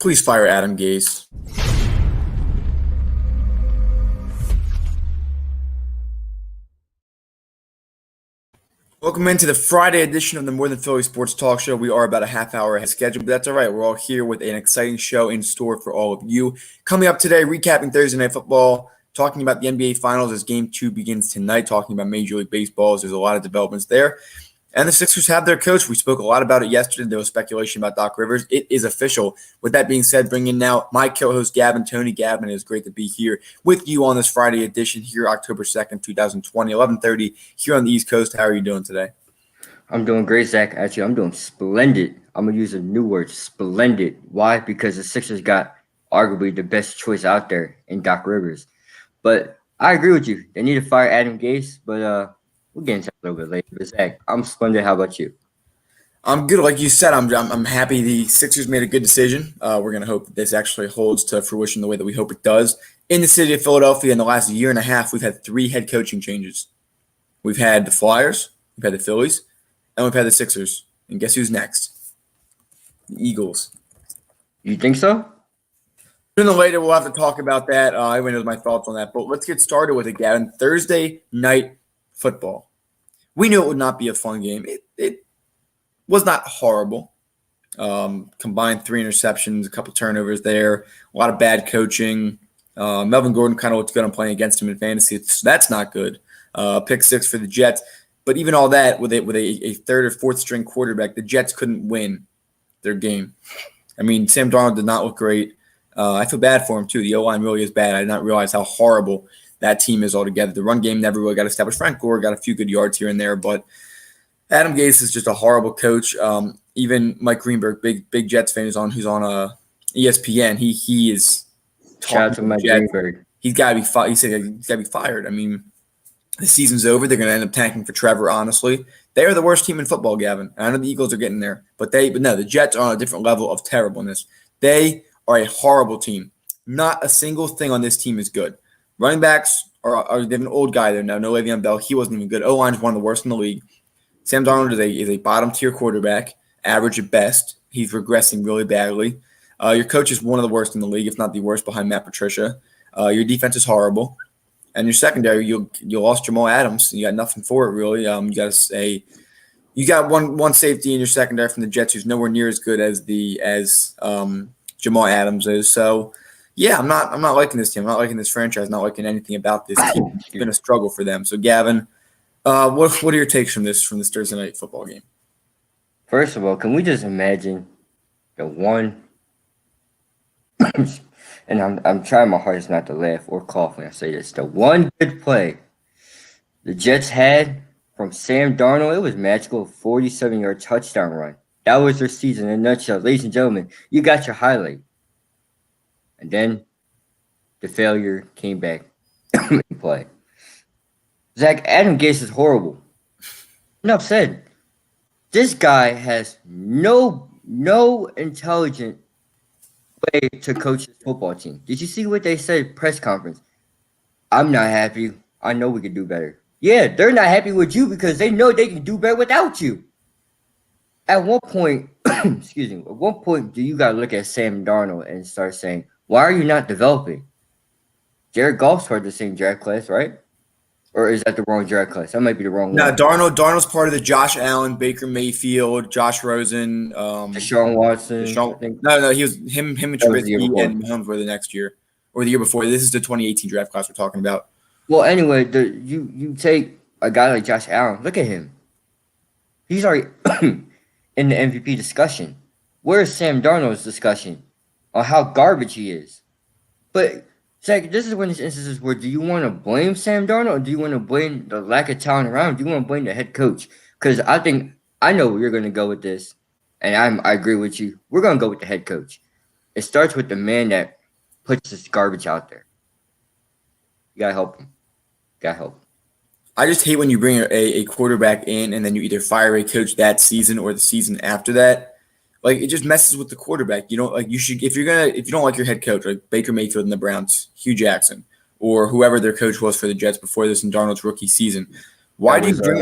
Please fire Adam Gase. Welcome into the Friday edition of the More Than Philly Sports Talk Show. We are about a half hour ahead of schedule, but that's all right. We're all here with an exciting show in store for all of you. Coming up today, recapping Thursday Night Football, talking about the NBA Finals as Game 2 begins tonight, talking about Major League Baseball. There's a lot of developments there. And the Sixers have their coach. We spoke a lot about it yesterday. There was speculation about Doc Rivers. It is official. With that being said, bring in now my co-host, Gavin Tony. Gavin, it is great to be here with you on this Friday edition here, October 2nd, 2020, 11:30 here on the East Coast. How are you doing today? I'm doing great, Zach. Actually, I'm doing splendid. I'm going to use a new word, splendid. Why? Because the Sixers got arguably the best choice out there in Doc Rivers. But I agree with you. They need to fire Adam Gase, but we'll get into that a little bit later. But Zach, I'm splendid. How about you? I'm good. Like you said, I'm happy the Sixers made a good decision. We're going to hope that this actually holds to fruition the way that we hope it does. In the city of Philadelphia, in the last year and a half, we've had 3 head coaching changes. We've had the Flyers, we've had the Phillies, and we've had the Sixers. And guess who's next? The Eagles. You think so? Sooner or later, we'll have to talk about that. Everyone knows my thoughts on that. But let's get started with it, Gavin. Thursday night football. We knew it would not be a fun game. It was not horrible. Combined 3 interceptions, a couple turnovers there, a lot of bad coaching. Melvin Gordon kind of looked good on playing against him in fantasy. So that's not good. Pick 6 for the Jets. But even all that, with a third or fourth string quarterback, the Jets couldn't win their game. I mean, Sam Darnold did not look great. I feel bad for him, too. The O-line really is bad. I did not realize how horrible that team is altogether. The run game never really got established. Frank Gore got a few good yards here and there, but Adam Gase is just a horrible coach. Even Mike Greenberg, big Jets fan, who's on ESPN. He is shout out to Mike Greenberg. He's got to be fired. He said he's got to be fired. I mean, the season's over. They're going to end up tanking for Trevor. Honestly, they are the worst team in football, Gavin. I know the Eagles are getting there, but no, the Jets are on a different level of terribleness. They are a horrible team. Not a single thing on this team is good. Running backs they have an old guy there now. No Le'Veon Bell. He wasn't even good. O-line is one of the worst in the league. Sam Darnold is a bottom-tier quarterback, average at best. He's regressing really badly. Your coach is one of the worst in the league, if not the worst, behind Matt Patricia. Your defense is horrible. And your secondary, you lost Jamal Adams. You got nothing for it, really. You got one safety in your secondary from the Jets who's nowhere near as good as Jamal Adams is. So, yeah, I'm not liking this team. I'm not liking this franchise. Not liking anything about this team. It's been a struggle for them. So, Gavin, what are your takes from this Thursday night football game? First of all, can we just imagine the one? And I'm trying my hardest not to laugh or cough when I say this. The one good play the Jets had from Sam Darnold, it was magical. 47-yard touchdown run. That was their season in a nutshell. Ladies and gentlemen, you got your highlight. And then the failure came back in play. Zach, Adam Gase is horrible. Enough said. This guy has no intelligent way to coach his football team. Did you see what they said press conference? I'm not happy. I know we can do better. Yeah, they're not happy with you because they know they can do better without you. At one point, do you got to look at Sam Darnold and start saying, why are you not developing? Jared Goff's part of the same draft class, right? Or is that the wrong draft class? That might be the wrong one. No, Darnold's part of the Josh Allen, Baker Mayfield, Josh Rosen, Deshaun Watson. No, he was him and Trubisky and Mahomes were the next year or the year before. This is the 2018 draft class we're talking about. Well, anyway, you take a guy like Josh Allen. Look at him. He's already in the MVP discussion. Where's Sam Darnold's discussion on how garbage he is? But Zach, this is one of these instances where do you want to blame Sam Darnold or do you want to blame the lack of talent around? Do you want to blame the head coach? Because I know where you're going to go with this, and I agree with you. We're going to go with the head coach. It starts with the man that puts this garbage out there. You got to help him. I just hate when you bring a quarterback in and then you either fire a coach that season or the season after that. Like, it just messes with the quarterback. You know, like you should, if you don't like your head coach, like Baker Mayfield and the Browns, Hugh Jackson, or whoever their coach was for the Jets before this in Darnold's rookie season, why do you bring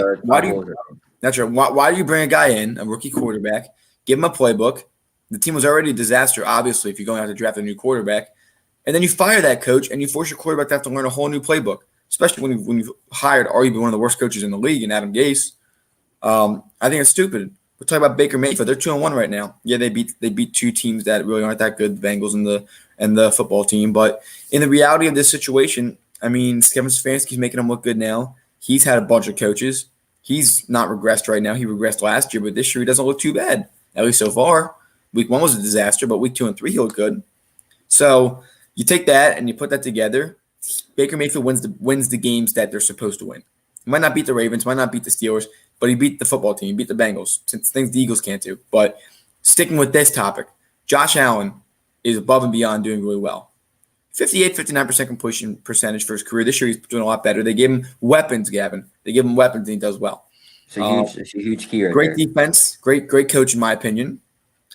a guy in, a rookie quarterback, give him a playbook, The team was already a disaster, obviously, if you're going out to draft a new quarterback. And then you fire that coach and you force your quarterback to have to learn a whole new playbook, especially when you've hired arguably one of the worst coaches in the league in Adam Gase. I think it's stupid. We're talking about Baker Mayfield. They're 2-1 right now. Yeah, they beat two teams that really aren't that good, the Bengals and the football team. But in the reality of this situation, I mean, Kevin Stefanski's making them look good now. He's had a bunch of coaches. He's not regressed right now. He regressed last year, but this year he doesn't look too bad, at least so far. Week 1 was a disaster, but week 2 and 3 he looked good. So you take that and you put that together. Baker Mayfield wins the games that they're supposed to win. He might not beat the Ravens, might not beat the Steelers, but he beat the football team, he beat the Bengals, since things the Eagles can't do. But sticking with this topic, Josh Allen is above and beyond doing really well. 58, 59% completion percentage for his career. This year he's doing a lot better. They gave him weapons, Gavin. They give him weapons and he does well. It's a huge key right great there. Defense, great coach in my opinion.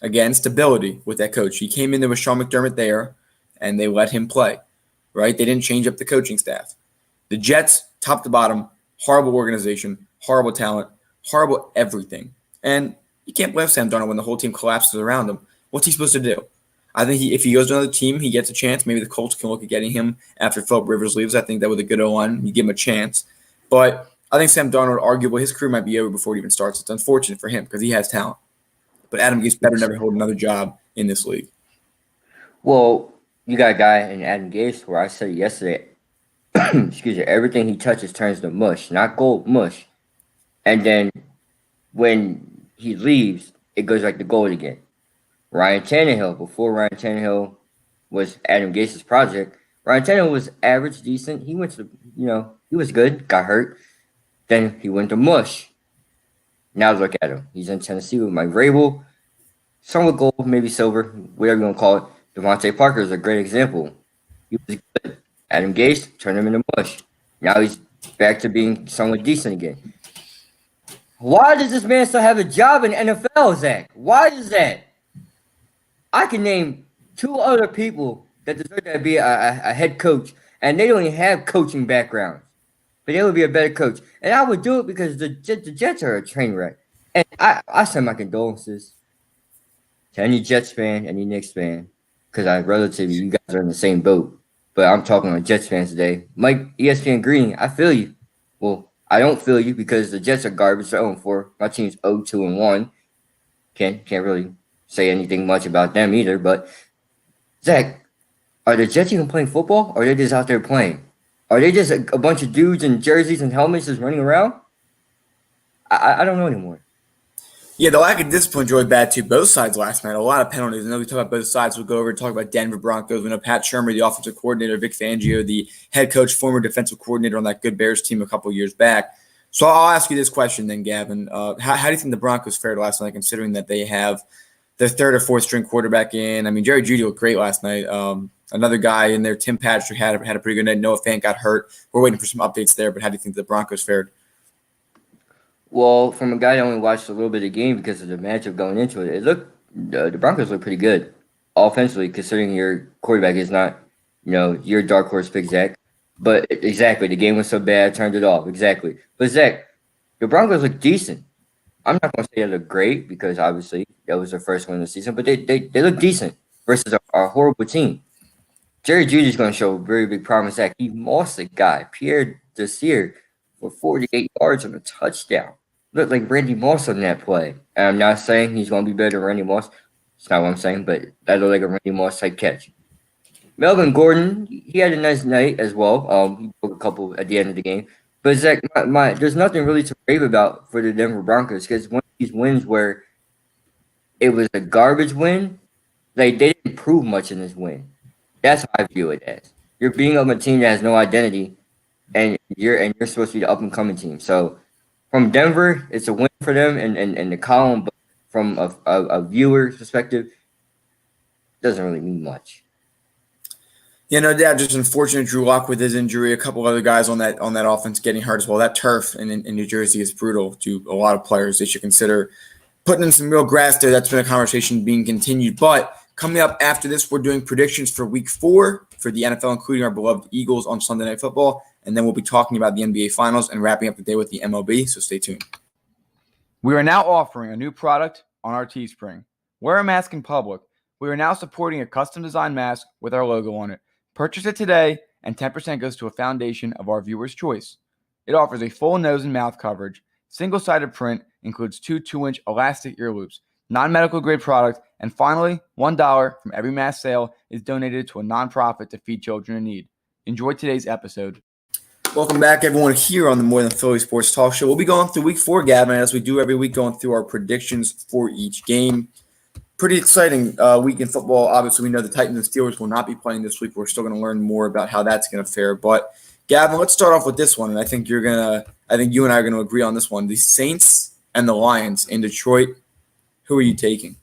Again, stability with that coach. He came in there with Sean McDermott there, and they let him play, right? They didn't change up the coaching staff. The Jets, top to bottom, horrible organization, horrible talent, horrible everything. And you can't blame Sam Darnold when the whole team collapses around him. What's he supposed to do? I think if he goes to another team, he gets a chance. Maybe the Colts can look at getting him after Philip Rivers leaves. I think that with a good O-line, you give him a chance. But I think Sam Darnold, arguably, his career might be over before it even starts. It's unfortunate for him because he has talent. But Adam Gase better never hold another job in this league. Well, you got a guy in Adam Gase where I said yesterday, excuse me, everything he touches turns to mush, not gold, mush. And then when he leaves, it goes like the gold again. Ryan Tannehill, before Ryan Tannehill was Adam Gase's project, Ryan Tannehill was average, decent. He went to, he was good, got hurt. Then he went to mush. Now look at him. He's in Tennessee with Mike Vrabel. Some with gold, maybe silver, whatever you want to call it. Devontae Parker is a great example. He was good. Adam Gase turned him into mush. Now he's back to being somewhat decent again. Why does this man still have a job in NFL, Zach? Why is that? I can name 2 other people that deserve to be a head coach, and they don't even have coaching backgrounds. But they would be a better coach. And I would do it because the Jets are a train wreck. And I send my condolences to any Jets fan, any Knicks fan, because relatively you guys are in the same boat. But I'm talking on Jets fans today. Mike, ESPN Green, I feel you. Well, I don't feel you because the Jets are garbage. They're 0-4. My team's 0-2-1. Can't really say anything much about them either. But, Zach, are the Jets even playing football, or are they just out there playing? Are they just a bunch of dudes in jerseys and helmets just running around? I don't know anymore. Yeah, the lack of discipline is really bad too. Both sides last night, a lot of penalties. I know we talk about both sides. We'll go over and talk about Denver Broncos. We know Pat Shurmur, the offensive coordinator, Vic Fangio, the head coach, former defensive coordinator on that good Bears team a couple years back. So I'll ask you this question then, Gavin. How do you think the Broncos fared last night, considering that they have their 3rd or 4th string quarterback in? I mean, Jerry Jeudy looked great last night. Another guy in there, Tim Patrick, had a pretty good night. Noah Fant got hurt. We're waiting for some updates there, but how do you think the Broncos fared? Well, from a guy that only watched a little bit of the game because of the matchup going into it, the Broncos look pretty good offensively, considering your quarterback is not, your dark horse pick, Zach. But exactly, the game was so bad, turned it off. Exactly. But Zach, the Broncos look decent. I'm not going to say they look great because obviously that was their first win of the season, but they look decent versus a horrible team. Jerry Jeudy's going to show very big promise. Zach, he mossed a guy, Pierre Desir, for 48 yards on a touchdown. Looked like Randy Moss on that play. And I'm not saying he's going to be better than Randy Moss. That's not what I'm saying, but that looked like a Randy Moss type catch. Melvin Gordon, he had a nice night as well. He broke a couple at the end of the game. But Zach, there's nothing really to rave about for the Denver Broncos because one of these wins where it was a garbage win, like they didn't prove much in this win. That's how I view it as. You're beating up a team that has no identity, and you're supposed to be the up and coming team. So from Denver, it's a win for them and the column, but from a viewer's perspective, it doesn't really mean much. Yeah, no doubt. Just unfortunate Drew Lock with his injury. A couple other guys on that offense getting hurt as well. That turf in New Jersey is brutal to a lot of players. They should consider putting in some real grass there. That's been a conversation being continued. But coming up after this, we're doing predictions for Week 4 for the NFL, including our beloved Eagles on Sunday Night Football. And then we'll be talking about the NBA Finals and wrapping up the day with the MLB, so stay tuned. We are now offering a new product on our Teespring. Wear a mask in public. We are now supporting a custom-designed mask with our logo on it. Purchase it today, and 10% goes to a foundation of our viewers' choice. It offers a full nose and mouth coverage. Single-sided print, includes 2 2-inch elastic ear loops, non-medical grade product, and finally, $1 from every mask sale is donated to a nonprofit to feed children in need. Enjoy today's episode. Welcome back, everyone, here on the More Than Philly Sports Talk Show. We'll be going through Week 4, Gavin, as we do every week, going through our predictions for each game. Pretty exciting week in football. Obviously, we know the Titans and Steelers will not be playing this week. We're still going to learn more about how that's going to fare. But, Gavin, let's start off with this one, and I think you and I are going to agree on this one. The Saints and the Lions in Detroit. Who are you taking?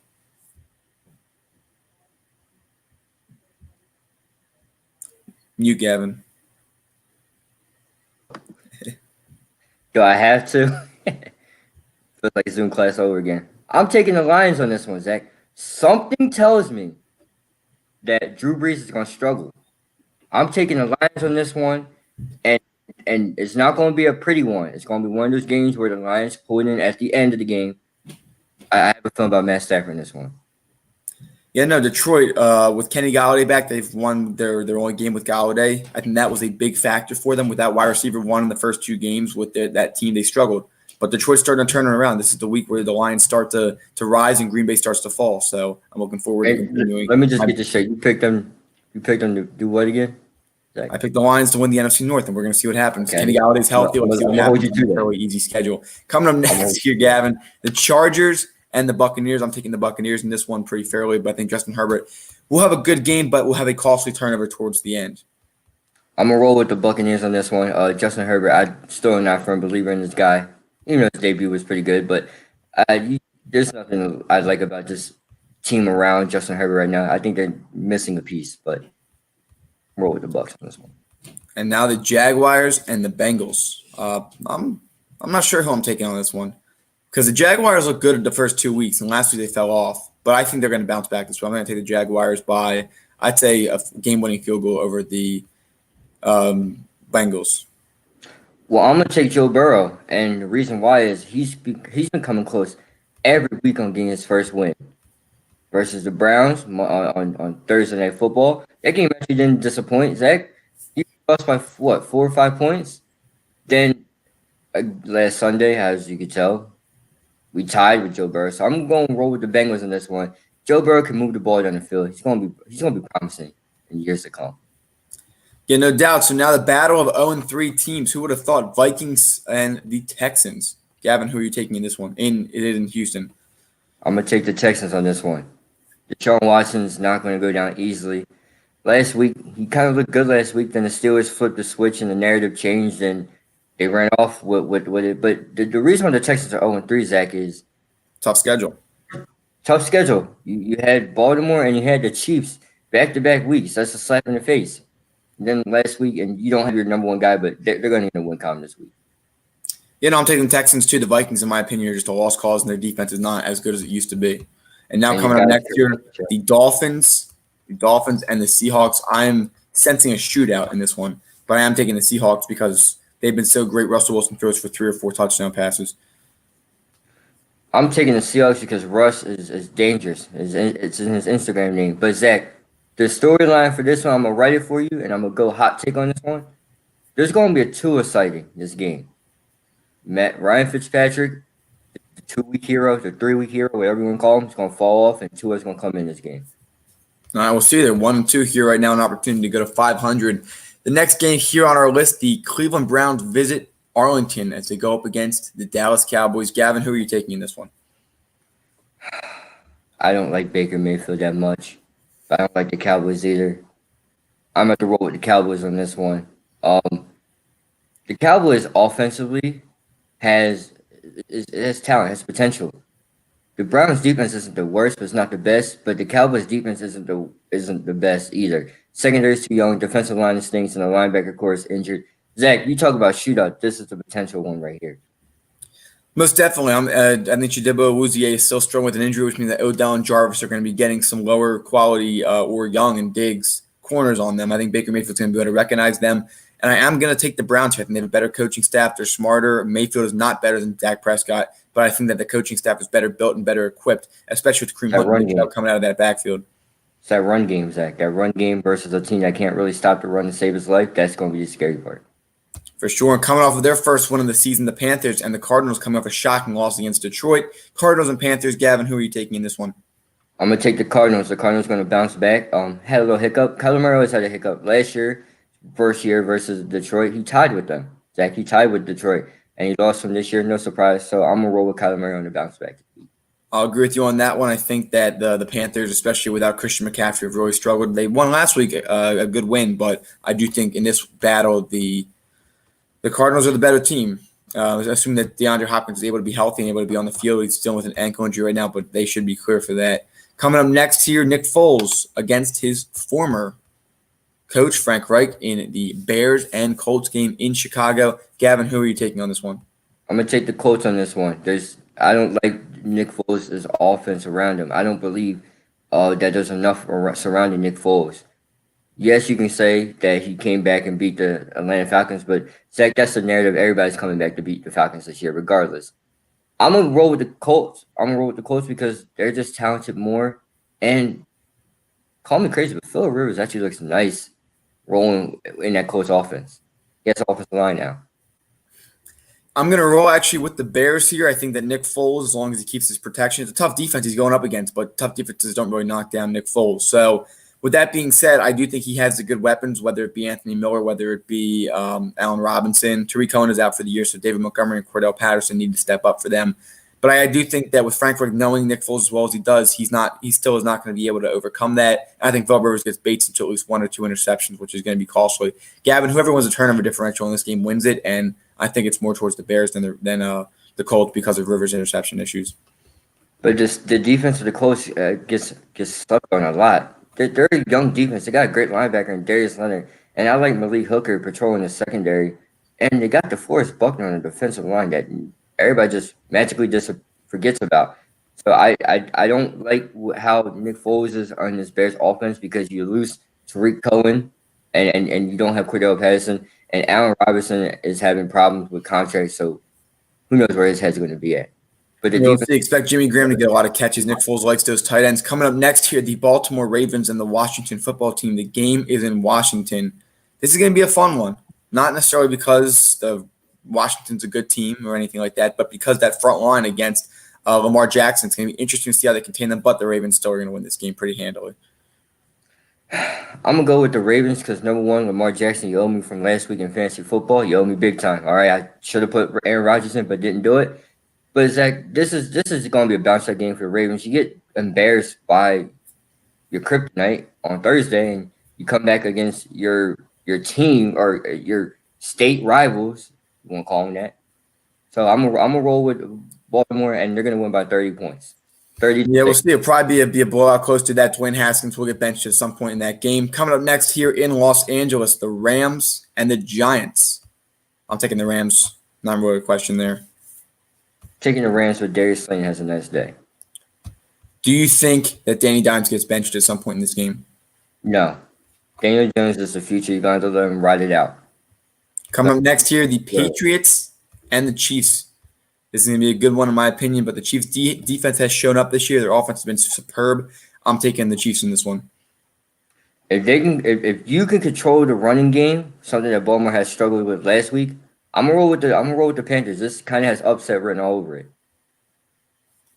You, Gavin. Do I have to? Feels like Zoom class over again. I'm taking the Lions on this one, Zach. Something tells me that Drew Brees is going to struggle. I'm taking the Lions on this one, and it's not going to be a pretty one. It's going to be one of those games where the Lions pull it in at the end of the game. I have a feeling about Matt Stafford in this one. Yeah, no, Detroit, with Kenny Golladay back, they've won their only game with Golladay. I think that was a big factor for them. With that wide receiver one in the first 2 games with that team, they struggled. But Detroit's starting to turn it around. This is the week where the Lions start to rise and Green Bay starts to fall. So I'm looking forward to continuing. Let me just get this straight. You picked them to do what again? Zach? I picked the Lions to win the NFC North, and we're going to see what happens. Okay. Kenny Galladay's healthy. Let's see what happens. It's a really easy schedule. Coming up next here, Gavin, the Chargers and the Buccaneers. I'm taking the Buccaneers in this one pretty fairly, but I think Justin Herbert will have a good game, but will have a costly turnover towards the end. I'm going to roll with the Buccaneers on this one. Justin Herbert, I still am not a firm believer in this guy. Even though his debut was pretty good, but there's nothing I like about this team around Justin Herbert right now. I think they're missing a piece, but roll with the Bucs on this one. And now the Jaguars and the Bengals. I'm not sure who I'm taking on this one because the Jaguars look good at the first 2 weeks, and last week they fell off. But I think they're going to bounce back this week. I'm going to take the Jaguars by, I'd say, a game-winning field goal over the Bengals. Well, I'm going to take Joe Burrow, and the reason why is he's been coming close every week on getting his first win versus the Browns on Thursday Night Football. That game actually didn't disappoint, Zach. You lost by, 4 or 5 points? Then last Sunday, as you could tell, we tied with Joe Burrow. So I'm going to roll with the Bengals in this one. Joe Burrow can move the ball down the field. He's going to be promising in years to come. Yeah, no doubt. So now the battle of 0-3 teams. Who would have thought? Vikings and the Texans. Gavin, who are you taking in this one? It is in Houston. I'm going to take the Texans on this one. Deshaun Watson's not going to go down easily. Last week, he kind of looked good last week. Then the Steelers flipped the switch and the narrative changed and they ran off with it. But the reason why the Texans are 0-3, Zach, is tough schedule. Tough schedule. You had Baltimore and you had the Chiefs back-to-back weeks. That's a slap in the face. And then last week, and you don't have your number one guy, but they're going to win column this week. You know, I'm taking the Texans too. The Vikings, in my opinion, are just a lost cause, and their defense is not as good as it used to be. And now coming up next year, the Dolphins and the Seahawks. I'm sensing a shootout in this one, but I am taking the Seahawks because they've been so great. Russell Wilson throws for 3 or 4 touchdown passes. I'm taking the Seahawks because Russ is dangerous. It's in his Instagram name. But, Zach, the storyline for this one, I'm going to write it for you, and I'm going to go hot take on this one. There's going to be a Tua sighting this game. Ryan Fitzpatrick, the 2-week hero, the 3-week hero, whatever you want to call him, is going to fall off, and Tua's going to come in this game. All right, we'll see. They're 1-2 here right now, an opportunity to go to 500. The next game here on our list, the Cleveland Browns visit Arlington as they go up against the Dallas Cowboys. Gavin, who are you taking in this one? I don't like Baker Mayfield that much. I don't like the Cowboys either. I'm going to roll with the Cowboys on this one. The Cowboys offensively has talent, has potential. The Browns defense isn't the worst, but it's not the best. But the Cowboys defense isn't the best either. Secondary's too young, defensive line stinks, and the linebacker core is injured. Zach, you talk about shootout. This is the potential one right here. Most definitely. I think Chidibo Awuzie is still struggling with an injury, which means that Odell and Jarvis are going to be getting some lower quality or Young and Diggs corners on them. I think Baker Mayfield's going to be able to recognize them And I am going to take the Browns here. I think they have a better coaching staff. They're smarter. Mayfield is not better than Dak Prescott, but I think that the coaching staff is better built and better equipped, especially with Kareem Hunt coming out of that backfield. It's that run game, Zach. That run game versus a team that can't really stop the run to save his life, that's going to be the scary part. For sure. And coming off of their first win of the season, the Panthers and the Cardinals coming off a shocking loss against Detroit. Cardinals and Panthers, Gavin, who are you taking in this one? I'm going to take the Cardinals. The Cardinals going to bounce back. Had a little hiccup. Kyler Murray always had a hiccup. Last year, first year versus Detroit, he tied with them. Zach, he tied with Detroit, and he lost from this year. No surprise. So I'm going to roll with Kyler Murray on the bounce back. I'll agree with you on that one. I think that the Panthers, especially without Christian McCaffrey, have really struggled. They won last week, a good win, but I do think in this battle, the Cardinals are the better team. Assuming that DeAndre Hopkins is able to be healthy and able to be on the field. He's still with an ankle injury right now, but they should be clear for that. Coming up next here, Nick Foles against his former coach, Frank Reich, in the Bears and Colts game in Chicago. Gavin, who are you taking on this one? I'm going to take the Colts on this one. I don't like Nick Foles' offense around him. I don't believe that there's enough surrounding Nick Foles. Yes, you can say that he came back and beat the Atlanta Falcons, but Zach, that's the narrative. Everybody's coming back to beat the Falcons this year, regardless. I'm going to roll with the Colts. Because they're just talented more. And call me crazy, but Phillip Rivers actually looks nice rolling in that Colts offense. He has an offensive line now. I'm going to roll actually with the Bears here. I think that Nick Foles, as long as he keeps his protection, it's a tough defense he's going up against, but tough defenses don't really knock down Nick Foles. So with that being said, I do think he has the good weapons, whether it be Anthony Miller, whether it be Allen Robinson. Tariq Cohen is out for the year, so David Montgomery and Cordell Patterson need to step up for them. But I do think that with Frank Reich knowing Nick Foles as well as he does, he still is not going to be able to overcome that. I think Phillip Rivers gets baits into at least one or two interceptions, which is going to be costly. Gavin, whoever wins the turnover differential in this game wins it, and I think it's more towards the Bears than the Colts because of Rivers' interception issues. But just the defense of the Colts gets stuck on a lot. They're a young defense. They got a great linebacker in Darius Leonard, and I like Malik Hooker patrolling the secondary. And they got DeForest Buckner on the defensive line that everybody just magically just forgets about. So I don't like how Nick Foles is on this Bears offense because you lose Tariq Cohen and you don't have Cordell Patterson, and Allen Robinson is having problems with contracts. So who knows where his head's going to be at. But expect Jimmy Graham to get a lot of catches. Nick Foles likes those tight ends. Coming up next here, the Baltimore Ravens and the Washington football team. The game is in Washington. This is going to be a fun one. Not necessarily because Washington's a good team or anything like that, but because that front line against Lamar Jackson, it's going to be interesting to see how they contain them, but the Ravens still are going to win this game pretty handily. I'm going to go with the Ravens because, number one, Lamar Jackson, you owe me from last week in fantasy football. You owe me big time. All right, I should have put Aaron Rodgers in but didn't do it. But Zach, this is going to be a bounce-back game for the Ravens. You get embarrassed by your kryptonite on Thursday, and you come back against your team or your state rivals. You want to call them that? So I'm gonna roll with Baltimore, and they're going to win by 30 points. 30. Yeah, we'll see. It'll probably be a blowout close to that. Dwayne Haskins will get benched at some point in that game. Coming up next here in Los Angeles, the Rams and the Giants. I'm taking the Rams. Not really a question there. Taking the Rams, but Darius Slayton has a nice day. Do you think that Danny Dimes gets benched at some point in this game? No. Daniel Jones is the future. You're going to let him ride it out. Coming up next here, the Patriots and the Chiefs. This is going to be a good one in my opinion, but the Chiefs' defense has shown up this year. Their offense has been superb. I'm taking the Chiefs in this one. If you can control the running game, something that Baltimore has struggled with last week, I'm gonna roll with the Panthers. This kind of has upset written all over it.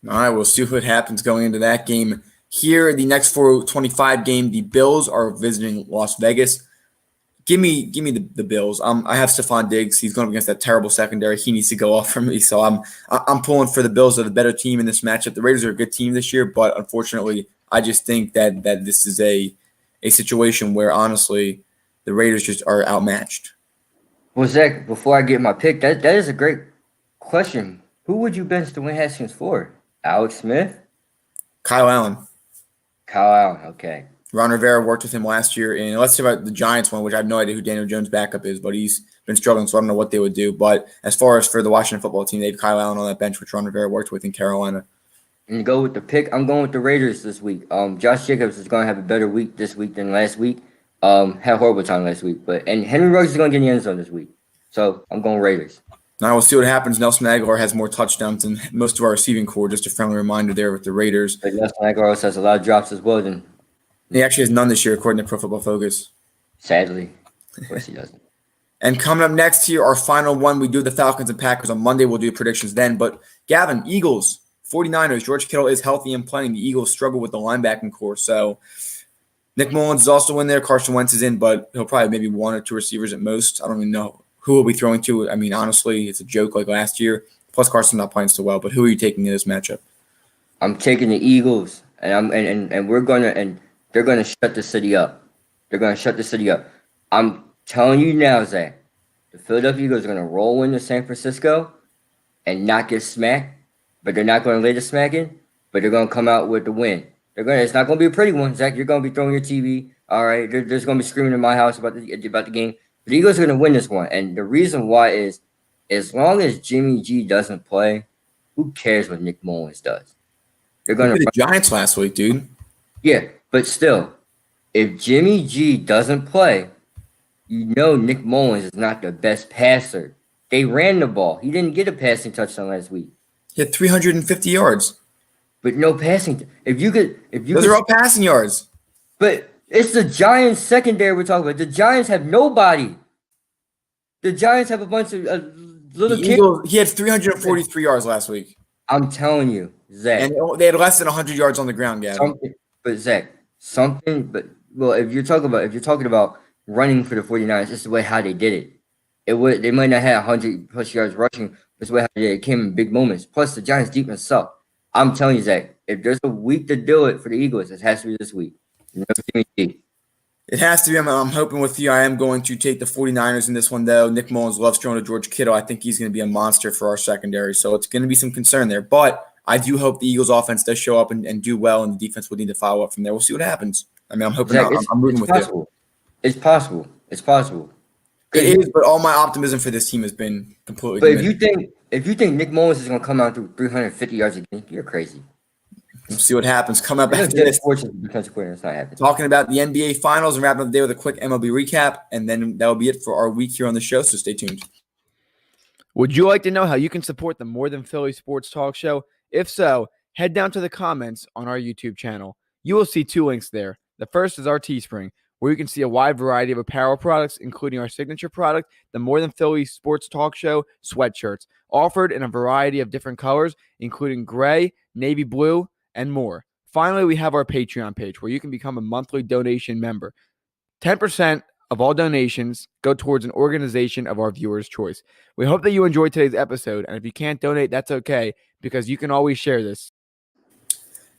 All right, we'll see what happens going into that game. Here, the next 425 game, the Bills are visiting Las Vegas. Give me the Bills. I have Stephon Diggs. He's going up against that terrible secondary. He needs to go off for me. So I'm pulling for the Bills. They're the better team in this matchup. The Raiders are a good team this year, but unfortunately, I just think that this is a situation where honestly, the Raiders just are outmatched. Well, Zach, before I get my pick, that is a great question. Who would you bench Dwayne Haskins for? Alex Smith? Kyle Allen. Kyle Allen, okay. Ron Rivera worked with him last year. And let's talk about the Giants one, which I have no idea who Daniel Jones' backup is, but he's been struggling, so I don't know what they would do. But as far as for the Washington football team, they have Kyle Allen on that bench, which Ron Rivera worked with in Carolina. And go with the pick. I'm going with the Raiders this week. Josh Jacobs is going to have a better week this week than last week. Had a horrible time last week, and Henry Ruggs is going to get in the end zone this week. So I'm going Raiders. Now we'll see what happens. Nelson Aguilar has more touchdowns than most of our receiving core. Just a friendly reminder there with the Raiders. But Nelson Aguilar also has a lot of drops as well. Then He actually has none this year, according to Pro Football Focus. sadly, of course he doesn't. And coming up next here, our final one, we do the Falcons and Packers on Monday. We'll do predictions then. But Gavin, Eagles, 49ers, George Kittle is healthy and playing. The Eagles struggle with the linebacking core. So Nick Mullins is also in there. Carson Wentz is in, but he'll probably maybe one or two receivers at most. I don't even know who will be throwing to. I mean, honestly, it's a joke like last year. Plus, Carson's not playing so well. But who are you taking in this matchup? I'm taking the Eagles, and they're gonna shut the city up. They're gonna shut the city up. I'm telling you now, Zach. The Philadelphia Eagles are gonna roll into San Francisco and not get smacked, but they're not gonna lay the smack in. But they're gonna come out with the win. It's not gonna be a pretty one, Zach. You're gonna be throwing your TV. All right, there's gonna be screaming in my house about the game. The Eagles are going to win this one. And the reason why is as long as Jimmy G doesn't play, who cares what Nick Mullins does? They're going to the Giants last week, dude. Yeah, but still, if Jimmy G doesn't play, you know Nick Mullins is not the best passer. They ran the ball. He didn't get a passing touchdown last week. He had 350 yards. But no passing. Those are all passing yards. But it's the Giants secondary we're talking about. The Giants have nobody. The Giants have a bunch of little kids. He had 343 yards last week. I'm telling you, Zach. And they had less than 100 yards on the ground, Gavin. If you're talking about running for the 49ers, it's the way how they did it. They might not have 100 plus yards rushing, but it's the way how they did it. It came in big moments. Plus, the Giants' defense sucked. I'm telling you, Zach, if there's a week to do it for the Eagles, it has to be this week. It has to be. I'm hoping with you. I am going to take the 49ers in this one, though. Nick Mullins loves throwing to George Kittle. I think he's going to be a monster for our secondary, so it's going to be some concern there. But I do hope the Eagles' offense does show up and do well, and the defense will need to follow up from there. We'll see what happens. I mean, I'm hoping. Zach, I'm rooting with you. It's possible. It's possible. It is, but all my optimism for this team has been completely. But if you think Nick Mullins is going to come out through 350 yards a game, you're crazy. We'll see what happens. Come up after this. Talking about the NBA Finals and wrapping up the day with a quick MLB recap, and then that will be it for our week here on the show, so stay tuned. Would you like to know how you can support the More Than Philly Sports Talk Show? If so, head down to the comments on our YouTube channel. You will see two links there. The first is our Teespring, where you can see a wide variety of apparel products, including our signature product, the More Than Philly Sports Talk Show sweatshirts, offered in a variety of different colors, including gray, navy blue, and more. Finally, we have our Patreon page where you can become a monthly donation member. 10% of all donations go towards an organization of our viewers' choice. We hope that you enjoyed today's episode, and if you can't donate, that's okay, because you can always share this.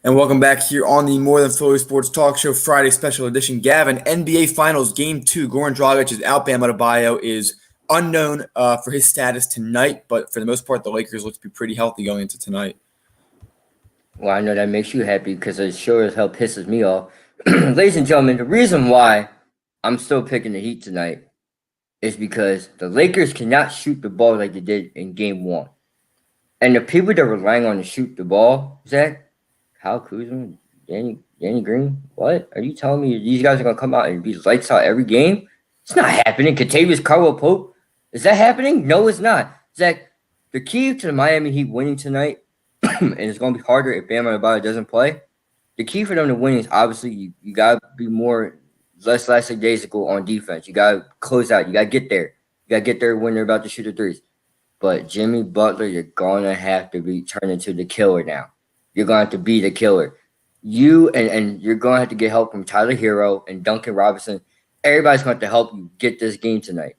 And welcome back here on the More Than Philly Sports Talk Show Friday special edition. Gavin, NBA Finals Game 2. Goran Dragic is out. Bam Adebayo is unknown for his status tonight, but for the most part, the Lakers look to be pretty healthy going into tonight. Well, I know that makes you happy because it sure as hell pisses me off. Ladies and gentlemen, the reason why I'm still picking the Heat tonight is because the Lakers cannot shoot the ball like they did in Game 1. And the people that are relying on to shoot the ball, Zach, Kyle Kuzma, Danny Green, what? Are you telling me these guys are going to come out and be lights out every game? It's not happening. Kentavious Caldwell-Pope, is that happening? No, it's not. Zach, the key to the Miami Heat winning tonight, and it's going to be harder if Bam Adebayo doesn't play. The key for them to win is obviously you got to be less lackadaisical on defense. You got to close out. You got to get there. You got to get there when they're about to shoot the threes. But Jimmy Butler, you're going to have to be turned into the killer now. You're going to have to be the killer. You and you're going to have to get help from Tyler Hero and Duncan Robinson. Everybody's going to have to help you get this game tonight.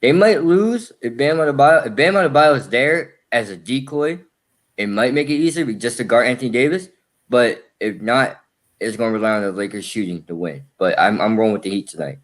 They might lose if Bam Adebayo is there as a decoy. It might make it easier just to guard Anthony Davis, but if not, it's going to rely on the Lakers shooting to win. But I'm rolling with the Heat tonight.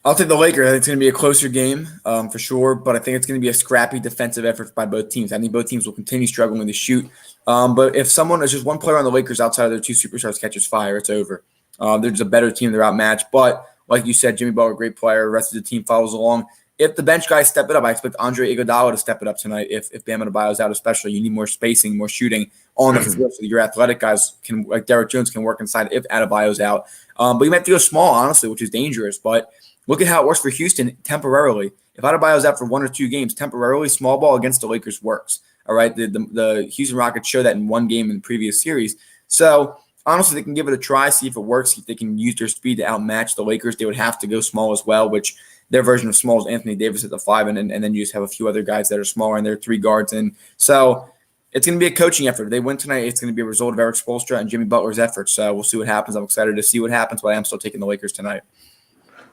I'll take the Lakers. I think it's going to be a closer game for sure, but I think it's going to be a scrappy defensive effort by both teams. I think both teams will continue struggling to shoot. But if there's just one player on the Lakers outside of their two superstars catches fire, it's over. They're just a better team. They're outmatched. But like you said, Jimmy Butler, great player. The rest of the team follows along. if the bench guys step it up, I expect Andre Iguodala to step it up tonight. If Bam Adebayo's out, especially, you need more spacing, more shooting on the floor, so your athletic guys can, like Derek Jones, can work inside if Adebayo's out. But you might have to go small, honestly, which is dangerous. But look at how it works for Houston temporarily. If Adebayo's out for 1 or 2 games, temporarily, small ball against the Lakers works. All right, the Houston Rockets showed that in 1 game in the previous series. So honestly, they can give it a try, see if it works, see if they can use their speed to outmatch the Lakers. They would have to go small as well, which their version of small is Anthony Davis at the 5, and then you just have a few other guys that are smaller, and they're 3 guards. And so it's going to be a coaching effort. If they win tonight, it's going to be a result of Eric Spoelstra and Jimmy Butler's efforts. So we'll see what happens. I'm excited to see what happens, but I am still taking the Lakers tonight.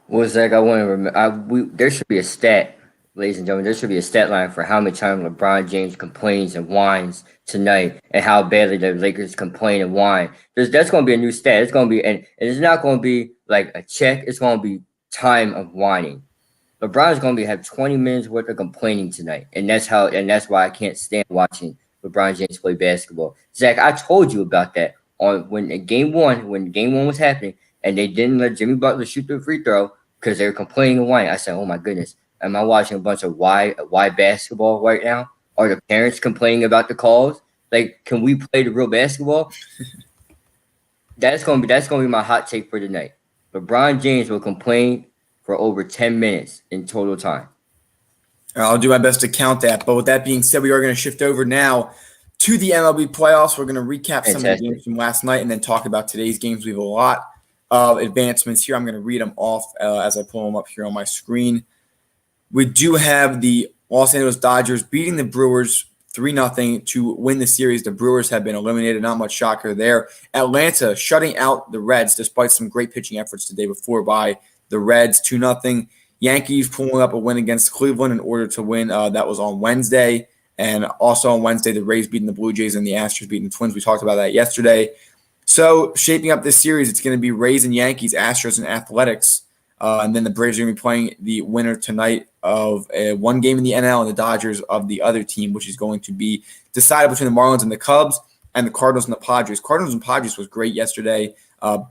Well, Zach, I want to remember. There should be a stat, ladies and gentlemen. There should be a stat line for how many times LeBron James complains and whines tonight, and how badly the Lakers complain and whine. That's going to be a new stat. It's going to be, and it's not going to be like a check. It's going to be time of whining. LeBron's going to have 20 minutes worth of complaining tonight, and that's why I can't stand watching LeBron James play basketball. Zach, I told you about that when game one was happening, and they didn't let Jimmy Butler shoot the free throw because they were complaining and whining. I said, "Oh my goodness, am I watching a bunch of why basketball right now? Are the parents complaining about the calls? Like, can we play the real basketball?" That's gonna be my hot take for tonight. LeBron James will complain for over 10 minutes in total time. I'll do my best to count that. But with that being said, we are going to shift over now to the MLB playoffs. We're going to recap some of the games from last night and then talk about today's games. We have a lot of advancements here. I'm going to read them off as I pull them up here on my screen. We do have the Los Angeles Dodgers beating the Brewers 3-0 to win the series. The Brewers have been eliminated. Not much shocker there. Atlanta shutting out the Reds despite some great pitching efforts the day before by the Reds, 2-0. Yankees pulling up a win against Cleveland in order to win. That was on Wednesday. And also on Wednesday, the Rays beating the Blue Jays and the Astros beating the Twins. We talked about that yesterday. So shaping up this series, it's going to be Rays and Yankees, Astros and Athletics. And then the Braves are going to be playing the winner tonight of one game in the NL and the Dodgers of the other team, which is going to be decided between the Marlins and the Cubs and the Cardinals and the Padres. Cardinals and Padres was great yesterday.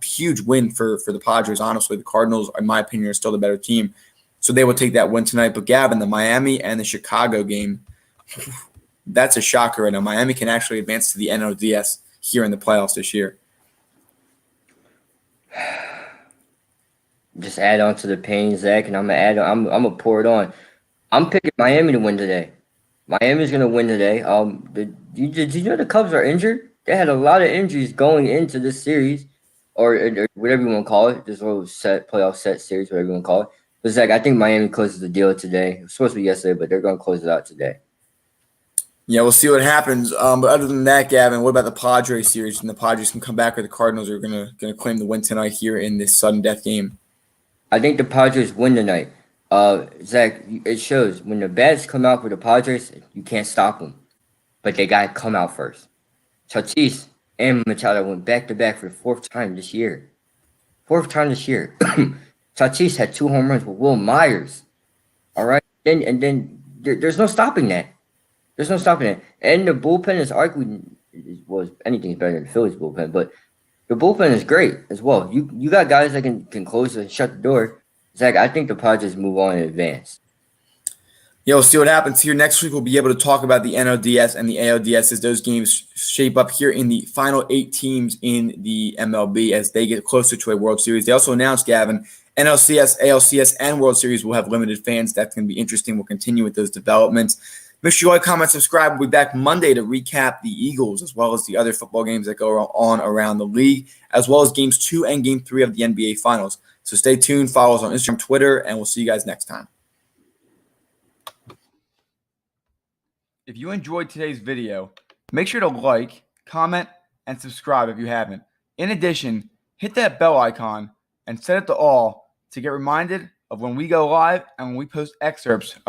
Huge win for the Padres. Honestly, the Cardinals, in my opinion, are still the better team. So they will take that win tonight. But Gavin, the Miami and the Chicago game, that's a shocker right now. Miami can actually advance to the NLDS here in the playoffs this year. Just add on to the pain, Zach, and I'm gonna pour it on. I'm picking Miami to win today. Miami's gonna win today. Did you know the Cubs are injured? They had a lot of injuries going into this series, or whatever you want to call it, this little playoff set series, whatever you want to call it. But Zach, I think Miami closes the deal today. It was supposed to be yesterday, but they're gonna close it out today. Yeah, we'll see what happens. But other than that, Gavin, what about the Padres series? And the Padres can come back, or the Cardinals are gonna claim the win tonight here in this sudden death game? I think the Padres win tonight. Zach, it shows when the bats come out for the Padres, you can't stop them. But they got to come out first. Tatis and Machado went back-to-back for the 4th time this year. Tatis had 2 home runs with Will Myers. All right? Then there's no stopping that. And the bullpen is arguably, well, anything's better than the Phillies bullpen, but the bullpen is great as well. You got guys that can close and shut the door. Zach, I think the Padres move on in advance. Yeah, we'll see what happens here. Next week, we'll be able to talk about the NLDS and the ALDS as those games shape up here in the final 8 teams in the MLB as they get closer to a World Series. They also announced, Gavin, NLCS, ALCS, and World Series will have limited fans. That's going to be interesting. We'll continue with those developments. Make sure you like, comment, subscribe. We'll be back Monday to recap the Eagles as well as the other football games that go on around the league, as well as Games 2 and Game 3 of the NBA Finals. So stay tuned. Follow us on Instagram, Twitter, and we'll see you guys next time. If you enjoyed today's video, make sure to like, comment, and subscribe if you haven't. In addition, hit that bell icon and set it to all to get reminded of when we go live and when we post excerpts of